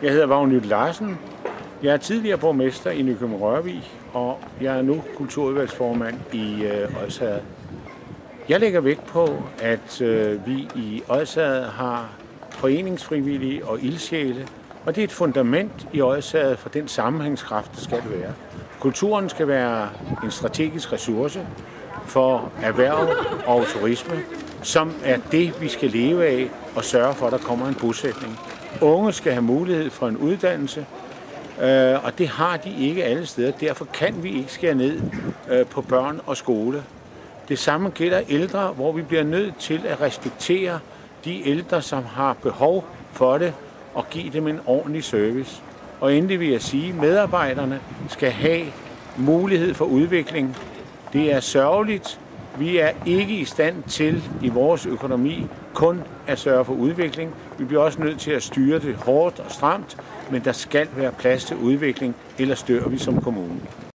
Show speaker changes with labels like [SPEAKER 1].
[SPEAKER 1] Jeg hedder Vagn Larsen. Jeg er tidligere borgmester i Nykøbing-Rørvig, og jeg er nu kulturudvalgsformand i Odsherred. Jeg lægger vægt på, at vi i Odsherred har foreningsfrivillige og ildsjæle, og det er et fundament i Odsherred for den sammenhængskraft, der skal være. Kulturen skal være en strategisk ressource for erhverv og turisme, som er det, vi skal leve af og sørge for, at der kommer en bosætning. Unge skal have mulighed for en uddannelse, og det har de ikke alle steder. Derfor kan vi ikke skære ned på børn og skole. Det samme gælder ældre, hvor vi bliver nødt til at respektere de ældre, som har behov for det, og give dem en ordentlig service. Og endelig vil jeg sige, at medarbejderne skal have mulighed for udvikling. Det er sørgeligt. Vi er ikke i stand til i vores økonomi kun at sørge for udvikling. Vi bliver også nødt til at styre det hårdt og stramt, men der skal være plads til udvikling, ellers dør vi som kommune.